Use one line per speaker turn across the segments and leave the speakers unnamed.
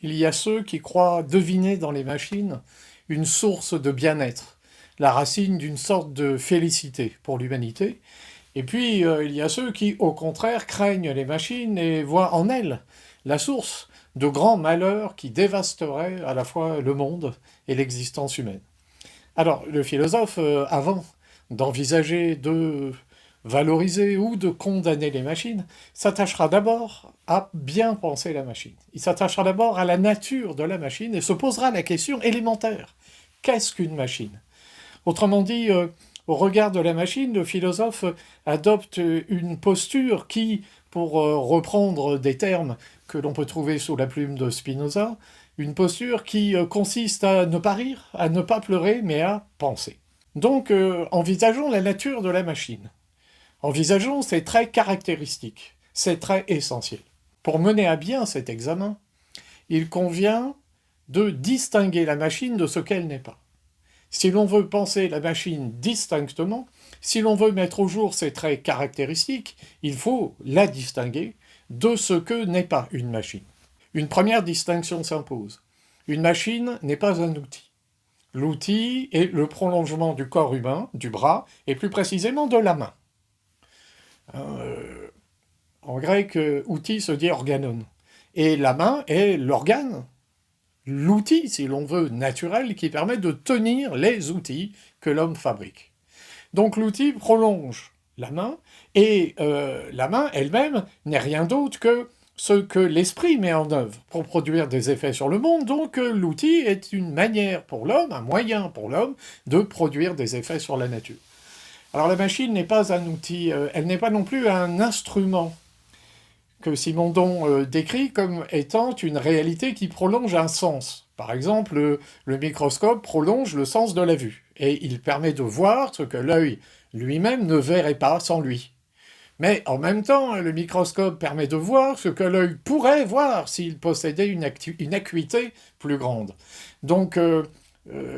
Il y a ceux qui croient deviner dans les machines une source de bien-être, la racine d'une sorte de félicité pour l'humanité. Et puis, il y a ceux qui, au contraire, craignent les machines et voient en elles la source de grands malheurs qui dévasteraient à la fois le monde et l'existence humaine. Alors, le philosophe, avant d'envisager de valoriser ou de condamner les machines, s'attachera d'abord à bien penser la machine. Il s'attachera d'abord à la nature de la machine et se posera la question élémentaire. Qu'est-ce qu'une machine? Autrement dit, au regard de la machine, le philosophe adopte une posture qui, pour reprendre des termes que l'on peut trouver sous la plume de Spinoza, une posture qui consiste à ne pas rire, à ne pas pleurer, mais à penser. Donc, envisageons la nature de la machine. Envisageons ses traits caractéristiques, ses traits essentiels. Pour mener à bien cet examen, il convient de distinguer la machine de ce qu'elle n'est pas. Si l'on veut penser la machine distinctement, si l'on veut mettre au jour ses traits caractéristiques, il faut la distinguer de ce que n'est pas une machine. Une première distinction s'impose. Une machine n'est pas un outil. L'outil est le prolongement du corps humain, du bras, et plus précisément de la main. En grec, outil se dit organon. Et la main est l'organe, l'outil, si l'on veut, naturel, qui permet de tenir les outils que l'homme fabrique. Donc l'outil prolonge la main, et la main elle-même n'est rien d'autre que ce que l'esprit met en œuvre pour produire des effets sur le monde. Donc l'outil est une manière pour l'homme, un moyen pour l'homme, de produire des effets sur la nature. Alors la machine n'est pas un outil, elle n'est pas non plus un instrument que Simondon décrit comme étant une réalité qui prolonge un sens. Par exemple, le microscope prolonge le sens de la vue, et il permet de voir ce que l'œil lui-même ne verrait pas sans lui. Mais en même temps, le microscope permet de voir ce que l'œil pourrait voir s'il possédait une acuité plus grande. Donc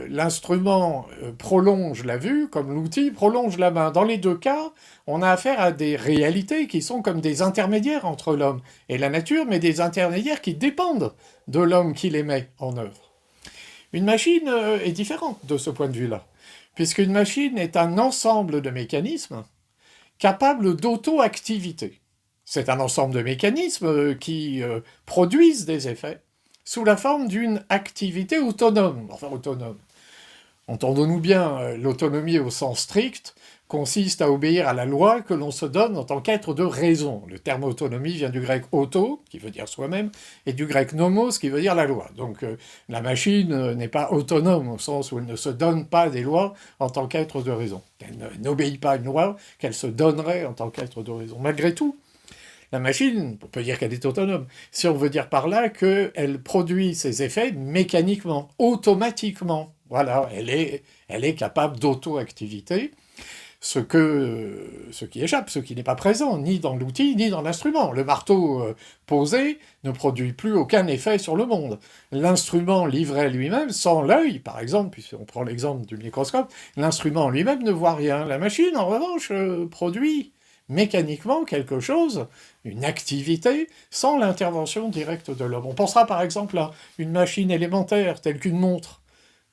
l'instrument prolonge la vue, comme l'outil prolonge la main. Dans les deux cas, on a affaire à des réalités qui sont comme des intermédiaires entre l'homme et la nature, mais des intermédiaires qui dépendent de l'homme qui les met en œuvre. Une machine est différente de ce point de vue-là, puisqu'une machine est un ensemble de mécanismes capables d'auto-activité. C'est un ensemble de mécanismes qui produisent des effets sous la forme d'une activité autonome. Enfin, autonome. Entendons-nous bien, l'autonomie au sens strict consiste à obéir à la loi que l'on se donne en tant qu'être de raison. Le terme autonomie vient du grec auto, qui veut dire soi-même, et du grec nomos, qui veut dire la loi. Donc la machine n'est pas autonome au sens où elle ne se donne pas des lois en tant qu'être de raison. Elle n'obéit pas à une loi qu'elle se donnerait en tant qu'être de raison. Malgré tout, la machine, on peut dire qu'elle est autonome, si on veut dire par là qu'elle produit ses effets mécaniquement, automatiquement. Voilà, elle est capable d'auto-activité, ce qui échappe, ce qui n'est pas présent, ni dans l'outil, ni dans l'instrument. Le marteau posé ne produit plus aucun effet sur le monde. L'instrument livré lui-même, sans l'œil, par exemple, puisqu'on prend l'exemple du microscope, l'instrument lui-même ne voit rien. La machine, en revanche, produit mécaniquement quelque chose, une activité, sans l'intervention directe de l'homme. On pensera par exemple à une machine élémentaire telle qu'une montre.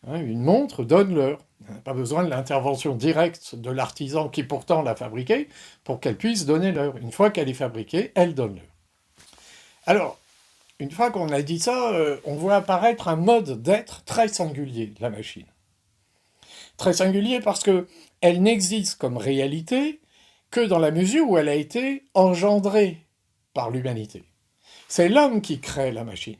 Une montre donne l'heure. On n'a pas besoin de l'intervention directe de l'artisan qui pourtant l'a fabriquée pour qu'elle puisse donner l'heure. Une fois qu'elle est fabriquée, elle donne l'heure. Alors, une fois qu'on a dit ça, on voit apparaître un mode d'être très singulier, la machine. Très singulier parce qu'elle n'existe comme réalité que dans la mesure où elle a été engendrée par l'humanité. C'est l'homme qui crée la machine.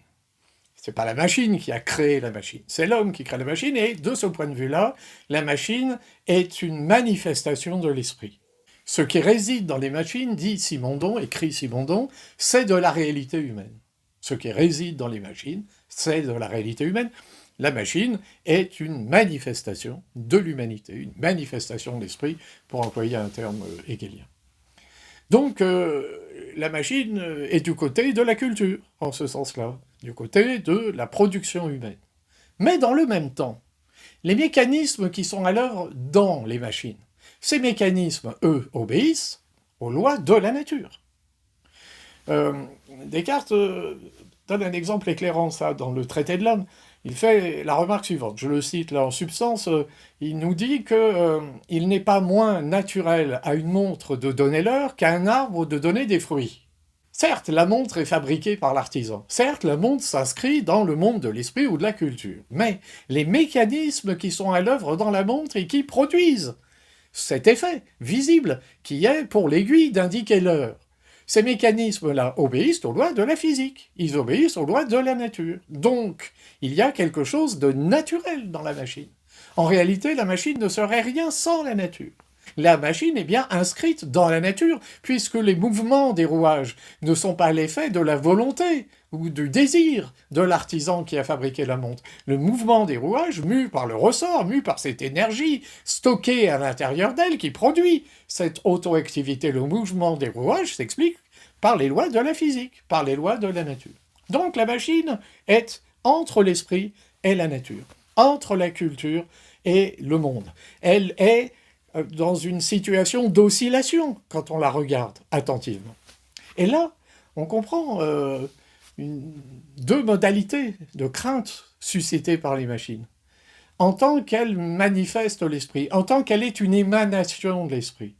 C'est pas la machine qui a créé la machine, c'est l'homme qui crée la machine, et de ce point de vue-là, la machine est une manifestation de l'esprit. Ce qui réside dans les machines, dit Simondon, écrit Simondon, c'est de la réalité humaine. Ce qui réside dans les machines, c'est de la réalité humaine. La machine est une manifestation de l'humanité, une manifestation de l'esprit, pour employer un terme hegelien. Donc, la machine est du côté de la culture, en ce sens-là, du côté de la production humaine. Mais dans le même temps, les mécanismes qui sont à l'œuvre dans les machines, ces mécanismes, eux, obéissent aux lois de la nature. Descartes donne un exemple éclairant, ça, dans le traité de l'homme. Il fait la remarque suivante, je le cite là en substance, il nous dit que il n'est pas moins naturel à une montre de donner l'heure qu'à un arbre de donner des fruits. Certes, la montre est fabriquée par l'artisan. Certes, la montre s'inscrit dans le monde de l'esprit ou de la culture. Mais les mécanismes qui sont à l'œuvre dans la montre et qui produisent cet effet visible qui est pour l'aiguille d'indiquer l'heure, ces mécanismes-là obéissent aux lois de la physique. Ils obéissent aux lois de la nature. Donc, il y a quelque chose de naturel dans la machine. En réalité, la machine ne serait rien sans la nature. La machine est bien inscrite dans la nature, puisque les mouvements des rouages ne sont pas l'effet de la volonté ou du désir de l'artisan qui a fabriqué la montre. Le mouvement des rouages, mu par le ressort, mu par cette énergie stockée à l'intérieur d'elle qui produit cette auto-activité, le mouvement des rouages s'explique par les lois de la physique, par les lois de la nature. Donc la machine est entre l'esprit et la nature, entre la culture et le monde. Elle est dans une situation d'oscillation quand on la regarde attentivement. Et là, on comprend deux modalités de crainte suscitées par les machines. En tant qu'elles manifestent l'esprit, en tant qu'elle est une émanation de l'esprit,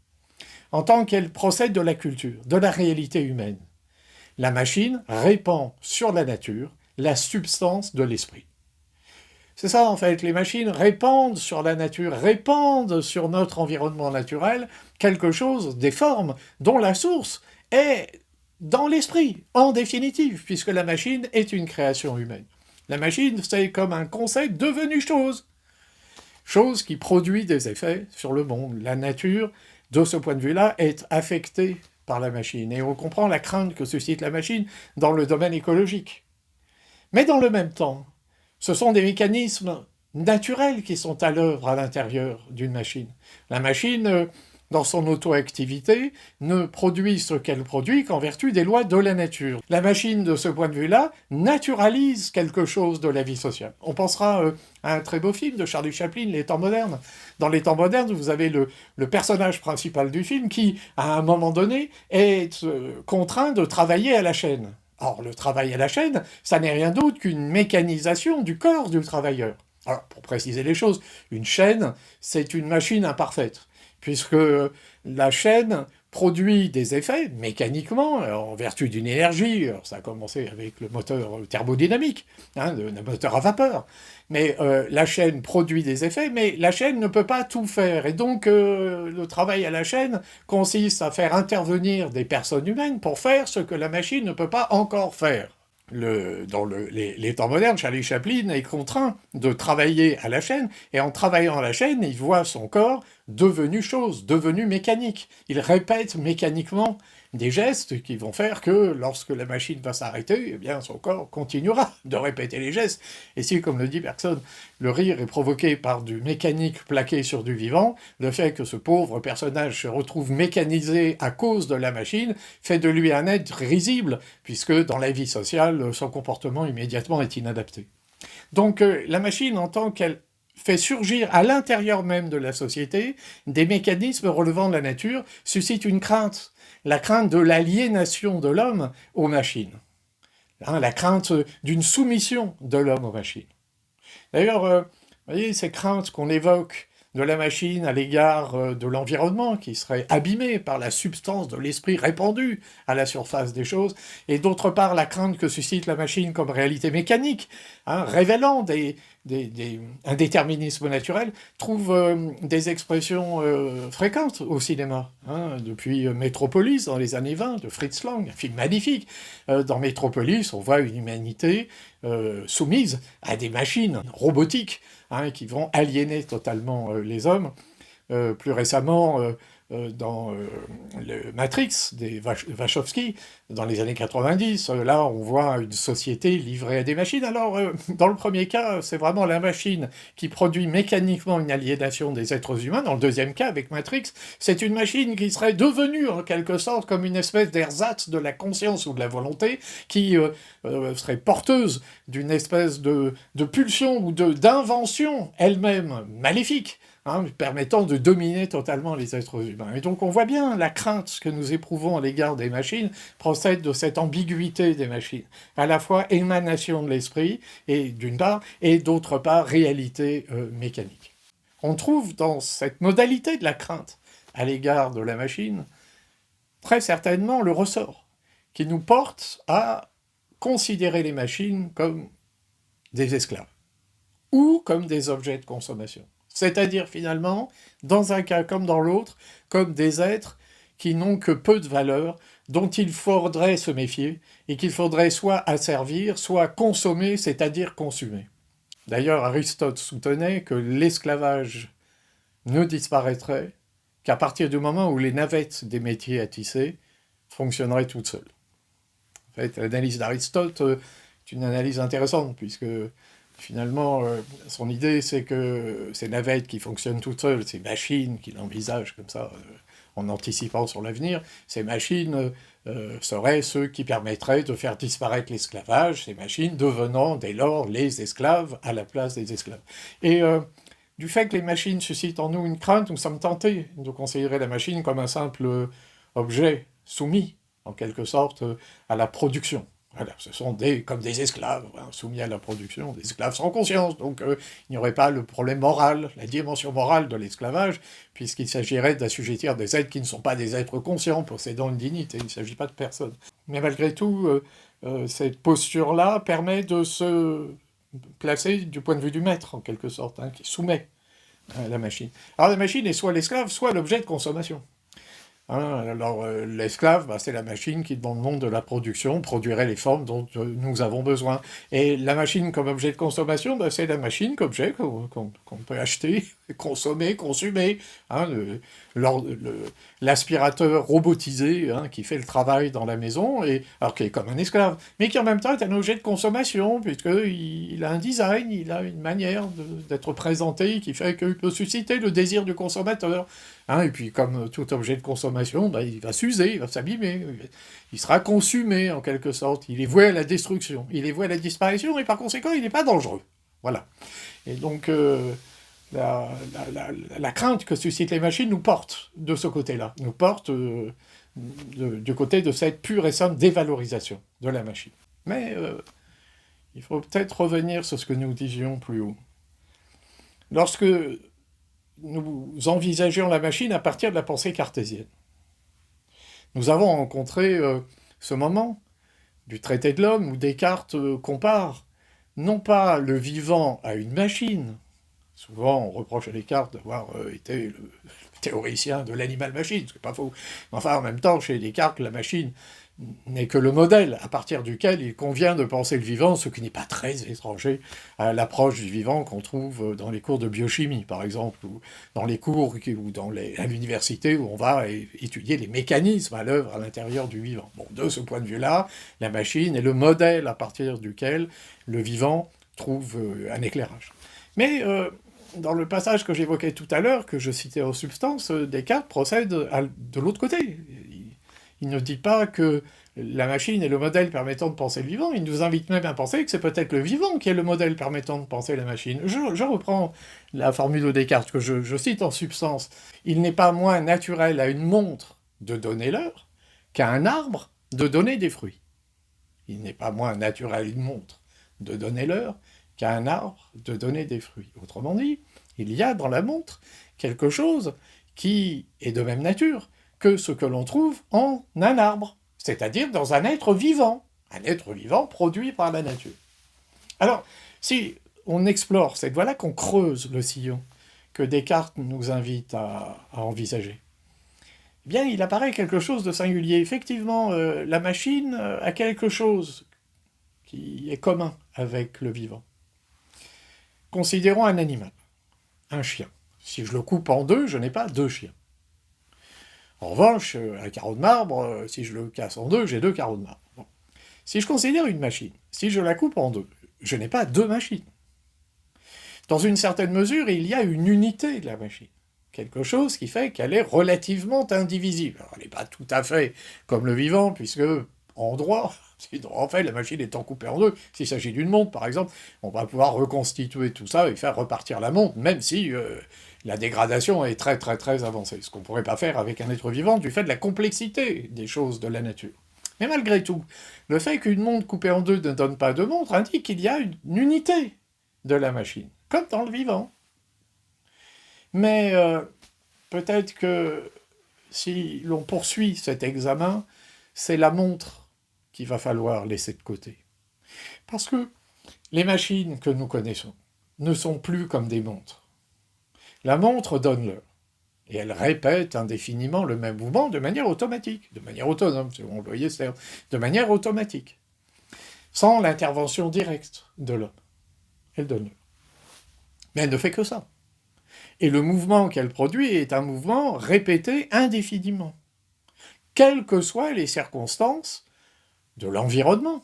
en tant qu'elle procède de la culture, de la réalité humaine, la machine répand sur la nature la substance de l'esprit. C'est ça, en fait, les machines répandent sur la nature, répandent sur notre environnement naturel quelque chose, des formes, dont la source est dans l'esprit, en définitive, puisque la machine est une création humaine. La machine, c'est comme un concept devenu chose. Chose qui produit des effets sur le monde. La nature, de ce point de vue-là, est affectée par la machine. Et on comprend la crainte que suscite la machine dans le domaine écologique. Mais dans le même temps, ce sont des mécanismes naturels qui sont à l'œuvre à l'intérieur d'une machine. La machine, dans son auto-activité, ne produit ce qu'elle produit qu'en vertu des lois de la nature. La machine, de ce point de vue-là, naturalise quelque chose de la vie sociale. On pensera à un très beau film de Charlie Chaplin, Les Temps modernes. Dans Les Temps modernes, vous avez le personnage principal du film qui, à un moment donné, est contraint de travailler à la chaîne. Or, le travail à la chaîne, ça n'est rien d'autre qu'une mécanisation du corps du travailleur. Alors, pour préciser les choses, une chaîne, c'est une machine imparfaite, puisque la chaîne produit des effets mécaniquement, en vertu d'une énergie. Alors, ça a commencé avec le moteur thermodynamique, le moteur à vapeur. Mais la chaîne produit des effets, mais la chaîne ne peut pas tout faire. Et donc, le travail à la chaîne consiste à faire intervenir des personnes humaines pour faire ce que la machine ne peut pas encore faire. Dans les temps modernes, Charlie Chaplin est contraint de travailler à la chaîne, et en travaillant à la chaîne, il voit son corps devenu chose, devenu mécanique. Il répète mécaniquement des gestes qui vont faire que lorsque la machine va s'arrêter, eh bien son corps continuera de répéter les gestes. Et si, comme le dit Bergson, le rire est provoqué par du mécanique plaqué sur du vivant, le fait que ce pauvre personnage se retrouve mécanisé à cause de la machine fait de lui un être risible, puisque dans la vie sociale, son comportement immédiatement est inadapté. Donc la machine, en tant qu'elle fait surgir à l'intérieur même de la société des mécanismes relevant de la nature, suscite une crainte, la crainte de l'aliénation de l'homme aux machines, la crainte d'une soumission de l'homme aux machines. D'ailleurs, vous voyez, ces craintes qu'on évoque de la machine à l'égard de l'environnement, qui serait abîmé par la substance de l'esprit répandue à la surface des choses, et d'autre part la crainte que suscite la machine comme réalité mécanique, révélant un déterminisme naturel, trouve des expressions fréquentes au cinéma. Depuis Métropolis, dans les années 20, de Fritz Lang, un film magnifique. Dans Métropolis, on voit une humanité soumise à des machines robotiques, qui vont aliéner totalement les hommes. Plus récemment, dans le Matrix des Wachowski, dans les années 90, là on voit une société livrée à des machines. Alors dans le premier cas, c'est vraiment la machine qui produit mécaniquement une aliénation des êtres humains. Dans le deuxième cas, avec Matrix, c'est une machine qui serait devenue en quelque sorte comme une espèce d'ersatz de la conscience ou de la volonté, qui serait porteuse d'une espèce de pulsion ou d'invention elle-même maléfique, permettant de dominer totalement les êtres humains. Et donc on voit bien la crainte que nous éprouvons à l'égard des machines procède de cette ambiguïté des machines, à la fois émanation de l'esprit, et d'une part, et d'autre part, réalité mécanique. On trouve dans cette modalité de la crainte à l'égard de la machine, très certainement le ressort qui nous porte à considérer les machines comme des esclaves ou comme des objets de consommation. C'est-à-dire finalement, dans un cas comme dans l'autre, comme des êtres qui n'ont que peu de valeur, dont il faudrait se méfier et qu'il faudrait soit asservir, soit consommer, c'est-à-dire consumer. D'ailleurs, Aristote soutenait que l'esclavage ne disparaîtrait qu'à partir du moment où les navettes des métiers à tisser fonctionneraient toutes seules. En fait, l'analyse d'Aristote est une analyse intéressante, puisque finalement, son idée, c'est que ces navettes qui fonctionnent toutes seules, ces machines qu'il envisage comme ça, en anticipant sur l'avenir, ces machines seraient ceux qui permettraient de faire disparaître l'esclavage, ces machines devenant dès lors les esclaves à la place des esclaves. Et du fait que les machines suscitent en nous une crainte, nous sommes tentés de considérer la machine comme un simple objet soumis, en quelque sorte, à la production. Voilà, ce sont comme des esclaves, soumis à la production, des esclaves sans conscience. Donc il n'y aurait pas le problème moral, la dimension morale de l'esclavage, puisqu'il s'agirait d'assujettir des êtres qui ne sont pas des êtres conscients, possédant une dignité, il ne s'agit pas de personne. Mais malgré tout, cette posture-là permet de se placer du point de vue du maître, en quelque sorte, qui soumet à la machine. Alors la machine est soit l'esclave, soit l'objet de consommation. L'esclave, c'est la machine qui, dans le monde de la production, produirait les formes dont nous avons besoin. Et la machine comme objet de consommation, c'est la machine qu'objet qu'on peut acheter, consommer, consumer. L'aspirateur robotisé qui fait le travail dans la maison, alors qui est comme un esclave, mais qui en même temps est un objet de consommation, puisqu'il a un design, il a une manière d'être présenté qui fait qu'il peut susciter le désir du consommateur. Et puis, comme tout objet de consommation, il va s'user, il va s'abîmer, il sera consumé en quelque sorte, il est voué à la destruction, il est voué à la disparition, et par conséquent, il n'est pas dangereux. Voilà. Et donc, la crainte que suscitent les machines nous porte de ce côté-là, nous porte du côté de cette pure et simple dévalorisation de la machine. Mais il faut peut-être revenir sur ce que nous disions plus haut. Lorsque nous envisageons la machine à partir de la pensée cartésienne, nous avons rencontré ce moment du traité de l'homme où Descartes compare non pas le vivant à une machine. Souvent, on reproche à Descartes d'avoir été le théoricien de l'animal-machine, ce qui n'est pas faux. Enfin, en même temps, chez Descartes, la machine n'est que le modèle à partir duquel il convient de penser le vivant, ce qui n'est pas très étranger à l'approche du vivant qu'on trouve dans les cours de biochimie, par exemple, ou dans les cours ou à l'université où on va étudier les mécanismes à l'œuvre à l'intérieur du vivant. Bon, de ce point de vue-là, la machine est le modèle à partir duquel le vivant trouve un éclairage. Mais dans le passage que j'évoquais tout à l'heure, que je citais en substance, Descartes procède de l'autre côté. Il ne dit pas que la machine est le modèle permettant de penser le vivant, il nous invite même à penser que c'est peut-être le vivant qui est le modèle permettant de penser la machine. Je reprends la formule de Descartes que je cite en substance. Il n'est pas moins naturel à une montre de donner l'heure qu'à un arbre de donner des fruits. Il n'est pas moins naturel à une montre de donner l'heure qu'à un arbre de donner des fruits. Autrement dit, il y a dans la montre quelque chose qui est de même nature que ce que l'on trouve en un arbre, c'est-à-dire dans un être vivant produit par la nature. Alors, si on explore cette voie-là, qu'on creuse le sillon que Descartes nous invite à envisager, eh bien, il apparaît quelque chose de singulier. Effectivement, la machine a quelque chose qui est commun avec le vivant. Considérons un animal, un chien. Si je le coupe en deux, je n'ai pas deux chiens. En revanche, un carreau de marbre, si je le casse en deux, j'ai deux carreaux de marbre. Bon. Si je considère une machine, si je la coupe en deux, je n'ai pas deux machines. Dans une certaine mesure, il y a une unité de la machine. Quelque chose qui fait qu'elle est relativement indivisible. Alors, elle n'est pas tout à fait comme le vivant, puisque endroit. Sinon, en fait, la machine étant coupée en deux, s'il s'agit d'une montre, par exemple, on va pouvoir reconstituer tout ça et faire repartir la montre, même si la dégradation est très très très avancée. Ce qu'on ne pourrait pas faire avec un être vivant du fait de la complexité des choses de la nature. Mais malgré tout, le fait qu'une montre coupée en deux ne donne pas de montre indique qu'il y a une unité de la machine, comme dans le vivant. Mais peut-être que si l'on poursuit cet examen, c'est la montre qu'il va falloir laisser de côté. Parce que les machines que nous connaissons ne sont plus comme des montres. La montre donne l'heure, et elle répète indéfiniment le même mouvement de manière automatique, de manière autonome, si vous employez ce terme, de manière automatique, sans l'intervention directe de l'homme. Elle donne l'heure. Mais elle ne fait que ça. Et le mouvement qu'elle produit est un mouvement répété indéfiniment, quelles que soient les circonstances de l'environnement,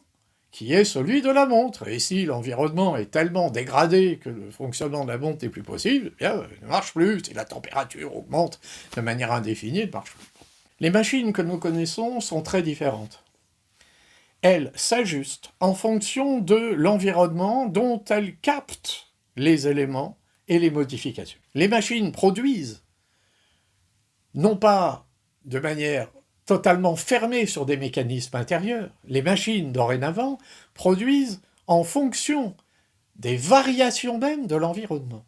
qui est celui de la montre. Et si l'environnement est tellement dégradé que le fonctionnement de la montre n'est plus possible, eh bien, elle ne marche plus. Si la température augmente de manière indéfinie, elle ne marche plus. Les machines que nous connaissons sont très différentes. Elles s'ajustent en fonction de l'environnement dont elles captent les éléments et les modifications. Les machines produisent, non pas de manière totalement fermée sur des mécanismes intérieurs, les machines dorénavant produisent en fonction des variations même de l'environnement.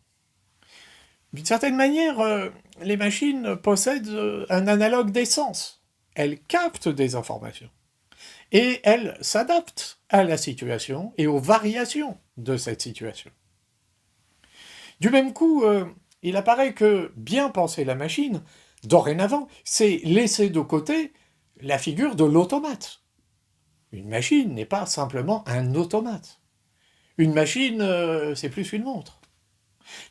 D'une certaine manière, les machines possèdent un analogue d'essence. Elles captent des informations et elles s'adaptent à la situation et aux variations de cette situation. Du même coup, il apparaît que bien penser la machine, dorénavant, c'est laisser de côté la figure de l'automate. Une machine n'est pas simplement un automate. Une machine, c'est plus qu'une montre.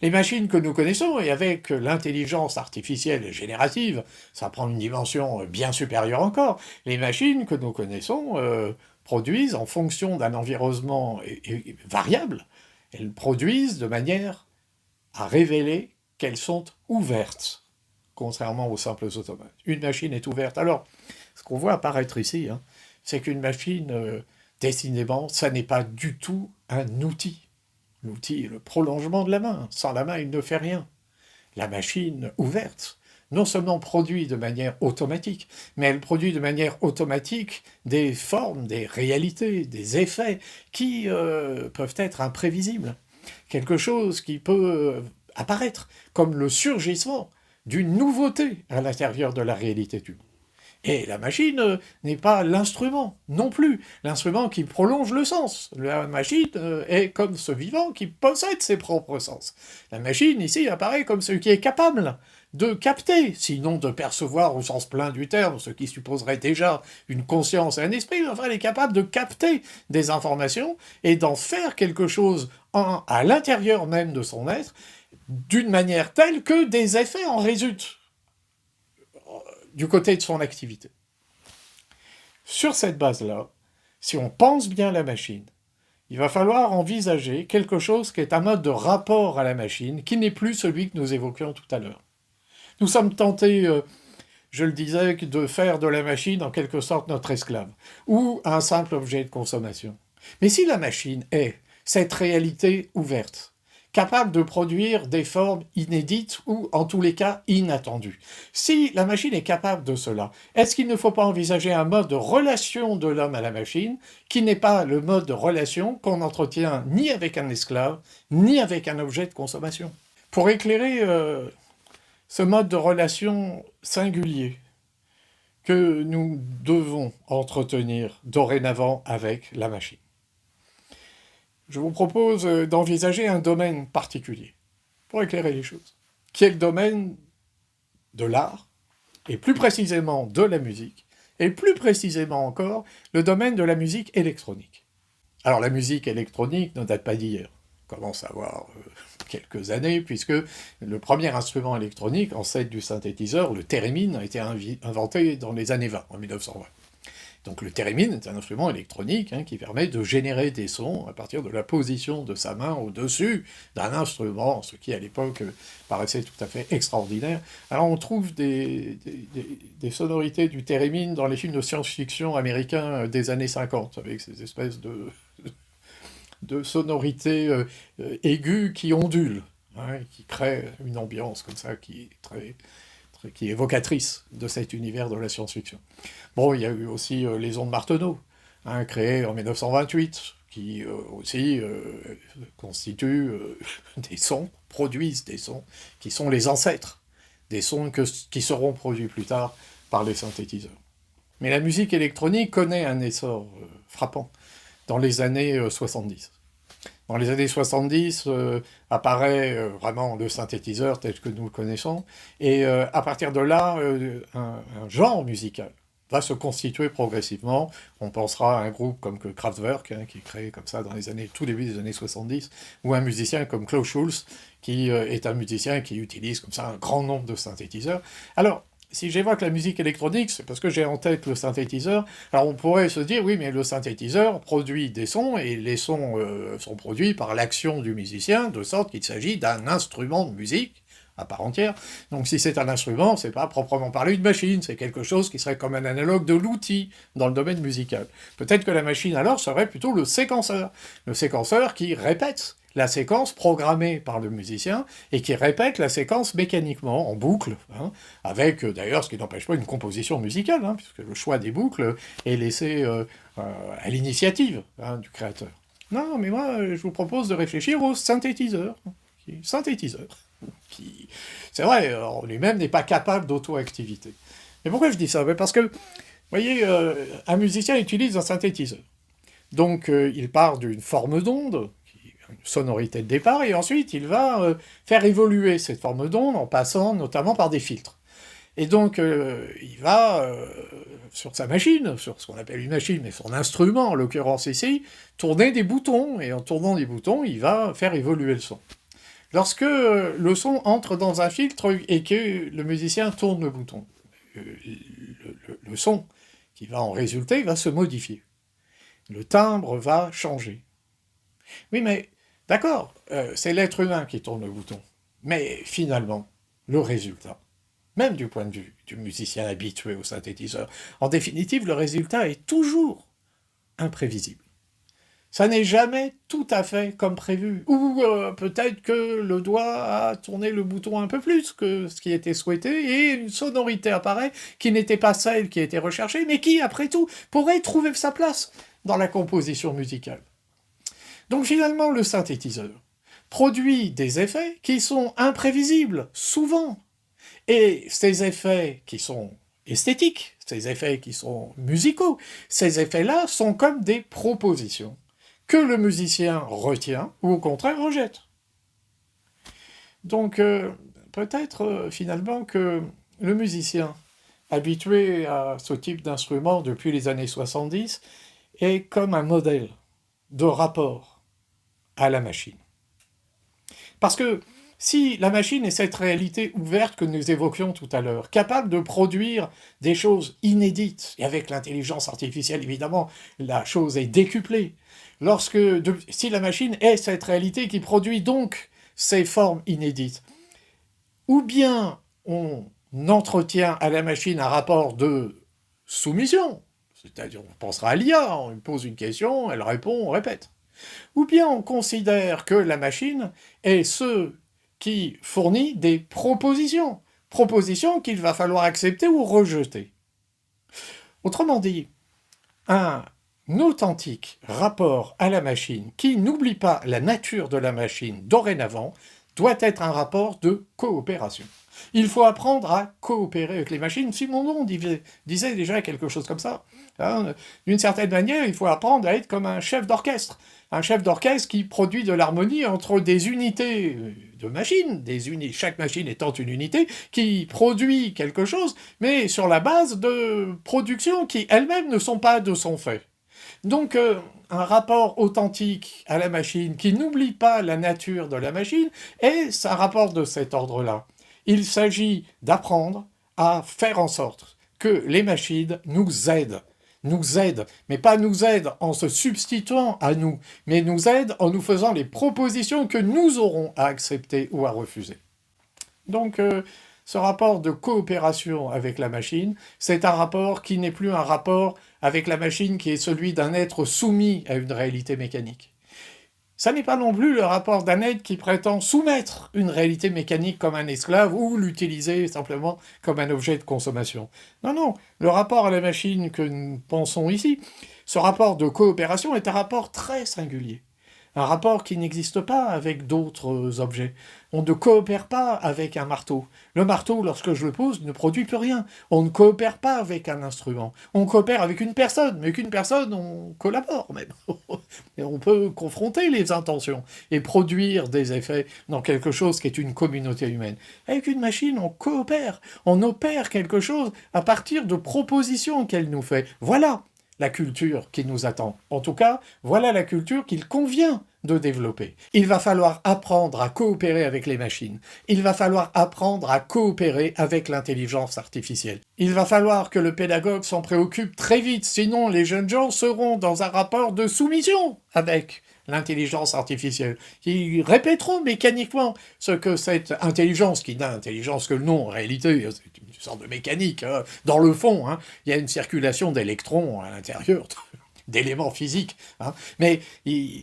Les machines que nous connaissons, et avec l'intelligence artificielle générative, ça prend une dimension bien supérieure encore, les machines que nous connaissons produisent en fonction d'un environnement variable, elles produisent de manière à révéler qu'elles sont ouvertes, contrairement aux simples automates. Une machine est ouverte. Alors, ce qu'on voit apparaître ici, c'est qu'une machine, décidément, ça n'est pas du tout un outil. L'outil est le prolongement de la main. Sans la main, il ne fait rien. La machine ouverte, non seulement produit de manière automatique, mais elle produit de manière automatique des formes, des réalités, des effets qui peuvent être imprévisibles. Quelque chose qui peut apparaître comme le surgissement d'une nouveauté à l'intérieur de la réalité du monde. Et la machine n'est pas l'instrument, non plus. L'instrument qui prolonge le sens. La machine est comme ce vivant qui possède ses propres sens. La machine, ici, apparaît comme celui qui est capable de capter, sinon de percevoir au sens plein du terme, ce qui supposerait déjà une conscience et un esprit, mais enfin, elle est capable de capter des informations et d'en faire quelque chose à l'intérieur même de son être, d'une manière telle que des effets en résultent du côté de son activité. Sur cette base-là, si on pense bien la machine, il va falloir envisager quelque chose qui est un mode de rapport à la machine, qui n'est plus celui que nous évoquions tout à l'heure. Nous sommes tentés, je le disais, de faire de la machine en quelque sorte notre esclave, ou un simple objet de consommation. Mais si la machine est cette réalité ouverte, capable de produire des formes inédites ou, en tous les cas, inattendues. Si la machine est capable de cela, est-ce qu'il ne faut pas envisager un mode de relation de l'homme à la machine qui n'est pas le mode de relation qu'on entretient ni avec un esclave, ni avec un objet de consommation? Pour éclairer ce mode de relation singulier que nous devons entretenir dorénavant avec la machine, je vous propose d'envisager un domaine particulier pour éclairer les choses, qui est le domaine de l'art, et plus précisément de la musique, et plus précisément encore le domaine de la musique électronique. Alors la musique électronique ne date pas d'hier, on commence à avoir quelques années, puisque le premier instrument électronique, ancêtre du synthétiseur, le thérémine, a été inventé dans les années 20, en 1920. Donc le thérémine est un instrument électronique qui permet de générer des sons à partir de la position de sa main au-dessus d'un instrument, ce qui à l'époque paraissait tout à fait extraordinaire. Alors on trouve des sonorités du thérémine dans les films de science-fiction américains des années 50, avec ces espèces de sonorités aiguës qui ondulent, qui créent une ambiance comme ça qui est qui est évocatrice de cet univers de la science-fiction. Bon, il y a eu aussi les ondes Martenot, créées en 1928, qui aussi constituent des sons, produisent des sons, qui sont les ancêtres des sons qui seront produits plus tard par les synthétiseurs. Mais la musique électronique connaît un essor frappant dans les années 70. Dans les années 70, apparaît vraiment le synthétiseur tel que nous le connaissons, et à partir de là, un genre musical va se constituer progressivement. On pensera à un groupe comme Kraftwerk, qui est créé comme ça dans tout début des années 70, ou un musicien comme Klaus Schulze, qui est un musicien qui utilise comme ça un grand nombre de synthétiseurs. Alors, si j'évoque la musique électronique, c'est parce que j'ai en tête le synthétiseur. Alors on pourrait se dire, oui, mais le synthétiseur produit des sons, et les sons sont produits par l'action du musicien, de sorte qu'il s'agit d'un instrument de musique à part entière. Donc si c'est un instrument, c'est pas proprement parler une machine, c'est quelque chose qui serait comme un analogue de l'outil dans le domaine musical. Peut-être que la machine alors serait plutôt le séquenceur qui répète la séquence programmée par le musicien, et qui répète la séquence mécaniquement, en boucle, avec d'ailleurs ce qui n'empêche pas une composition musicale, puisque le choix des boucles est laissé à l'initiative du créateur. Non, mais moi, je vous propose de réfléchir au synthétiseur. Qui, c'est vrai, en lui-même n'est pas capable d'auto-activité. Mais pourquoi je dis ça? Parce que, vous voyez, un musicien utilise un synthétiseur. Donc, il part d'une forme d'onde, une sonorité de départ, et ensuite il va faire évoluer cette forme d'onde en passant notamment par des filtres. Et donc il va, sur sa machine, sur ce qu'on appelle une machine, mais son instrument en l'occurrence ici, tourner des boutons, et en tournant des boutons, il va faire évoluer le son. Lorsque le son entre dans un filtre et que le musicien tourne le bouton, le son qui va en résulter va se modifier. Le timbre va changer. Oui, mais d'accord, c'est l'être humain qui tourne le bouton. Mais finalement, le résultat, même du point de vue du musicien habitué au synthétiseur, en définitive, le résultat est toujours imprévisible. Ça n'est jamais tout à fait comme prévu. Ou peut-être que le doigt a tourné le bouton un peu plus que ce qui était souhaité, et une sonorité apparaît qui n'était pas celle qui était recherchée, mais qui, après tout, pourrait trouver sa place dans la composition musicale. Donc finalement, le synthétiseur produit des effets qui sont imprévisibles, souvent. Et ces effets qui sont esthétiques, ces effets qui sont musicaux, ces effets-là sont comme des propositions que le musicien retient ou au contraire rejette. Donc peut-être finalement que le musicien, habitué à ce type d'instrument depuis les années 70, est comme un modèle de rapport à la machine. Parce que si la machine est cette réalité ouverte que nous évoquions tout à l'heure, capable de produire des choses inédites, et avec l'intelligence artificielle évidemment, la chose est décuplée, si la machine est cette réalité qui produit donc ces formes inédites, ou bien on entretient à la machine un rapport de soumission, c'est-à-dire on pensera à l'IA, on lui pose une question, elle répond, on répète. Ou bien on considère que la machine est ce qui fournit des propositions qu'il va falloir accepter ou rejeter. Autrement dit, un authentique rapport à la machine qui n'oublie pas la nature de la machine dorénavant doit être un rapport de coopération. Il faut apprendre à coopérer avec les machines. Simondon disait déjà quelque chose comme ça. D'une certaine manière, il faut apprendre à être comme un chef d'orchestre. Un chef d'orchestre qui produit de l'harmonie entre des unités de machines, chaque machine étant une unité, qui produit quelque chose, mais sur la base de productions qui elles-mêmes ne sont pas de son fait. Donc, un rapport authentique à la machine qui n'oublie pas la nature de la machine est un rapport de cet ordre-là. Il s'agit d'apprendre à faire en sorte que les machines nous aident nous aide, mais pas nous aide en se substituant à nous, mais nous aide en nous faisant les propositions que nous aurons à accepter ou à refuser. Donc, ce rapport de coopération avec la machine, c'est un rapport qui n'est plus un rapport avec la machine qui est celui d'un être soumis à une réalité mécanique. Ça n'est pas non plus le rapport d'un être qui prétend soumettre une réalité mécanique comme un esclave ou l'utiliser simplement comme un objet de consommation. Non, non, le rapport à la machine que nous pensons ici, ce rapport de coopération est un rapport très singulier. Un rapport qui n'existe pas avec d'autres objets. On ne coopère pas avec un marteau. Le marteau, lorsque je le pose, ne produit plus rien. On ne coopère pas avec un instrument. On coopère avec une personne, mais qu'une personne, on collabore même. Et on peut confronter les intentions et produire des effets dans quelque chose qui est une communauté humaine. Avec une machine, on coopère. On opère quelque chose à partir de propositions qu'elle nous fait. Voilà la culture qui nous attend. En tout cas, voilà la culture qu'il convient de développer. Il va falloir apprendre à coopérer avec les machines. Il va falloir apprendre à coopérer avec l'intelligence artificielle. Il va falloir que le pédagogue s'en préoccupe très vite, sinon les jeunes gens seront dans un rapport de soumission avec l'intelligence artificielle. Ils répéteront mécaniquement ce que cette intelligence, qui n'a intelligence que le nom en réalité, c'est une sorte de mécanique, hein. Dans le fond, hein, il y a une circulation d'électrons à l'intérieur, d'éléments physiques, hein. Mais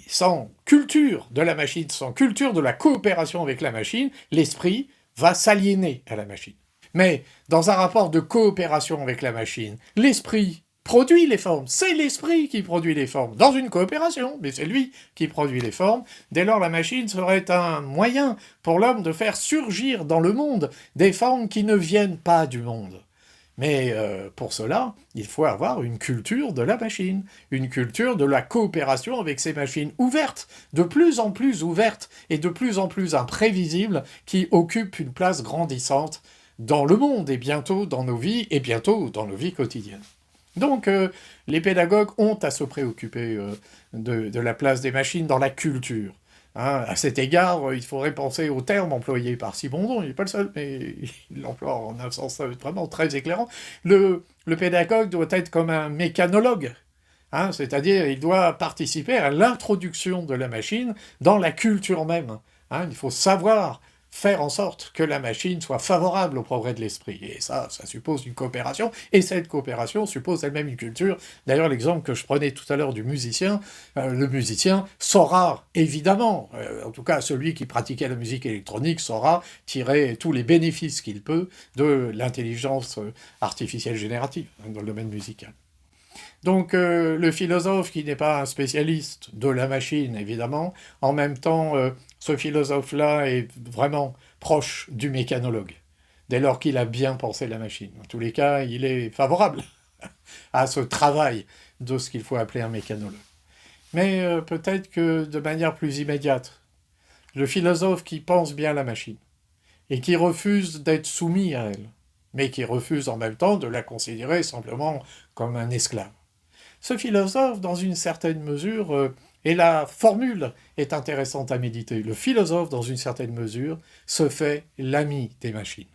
sans culture de la machine, sans culture de la coopération avec la machine, l'esprit va s'aliéner à la machine. Mais dans un rapport de coopération avec la machine, l'esprit produit les formes. C'est l'esprit qui produit les formes. Dans une coopération, mais c'est lui qui produit les formes. Dès lors, la machine serait un moyen pour l'homme de faire surgir dans le monde des formes qui ne viennent pas du monde. Mais pour cela, il faut avoir une culture de la machine, une culture de la coopération avec ces machines ouvertes, de plus en plus ouvertes et de plus en plus imprévisibles, qui occupent une place grandissante dans le monde et bientôt dans nos vies et bientôt dans nos vies quotidiennes. Donc, les pédagogues ont à se préoccuper de la place des machines dans la culture. Hein, à cet égard, il faudrait penser au terme employé par Simondon, il n'est pas le seul, mais il l'emploie en un sens vraiment très éclairant. Le pédagogue doit être comme un mécanologue, hein, c'est-à-dire il doit participer à l'introduction de la machine dans la culture même. Hein, il faut savoir faire en sorte que la machine soit favorable au progrès de l'esprit. Et ça suppose une coopération, et cette coopération suppose elle-même une culture. D'ailleurs, l'exemple que je prenais tout à l'heure du musicien, le musicien saura, évidemment, en tout cas celui qui pratiquait la musique électronique, saura tirer tous les bénéfices qu'il peut de l'intelligence artificielle générative dans le domaine musical. Donc le philosophe qui n'est pas un spécialiste de la machine, évidemment, en même temps, ce philosophe-là est vraiment proche du mécanologue, dès lors qu'il a bien pensé la machine. En tous les cas, il est favorable à ce travail de ce qu'il faut appeler un mécanologue. Mais peut-être que de manière plus immédiate, le philosophe qui pense bien la machine, et qui refuse d'être soumis à elle, mais qui refuse en même temps de la considérer simplement comme un esclave. Ce philosophe, dans une certaine mesure, et la formule est intéressante à méditer, le philosophe, dans une certaine mesure, se fait l'ami des machines.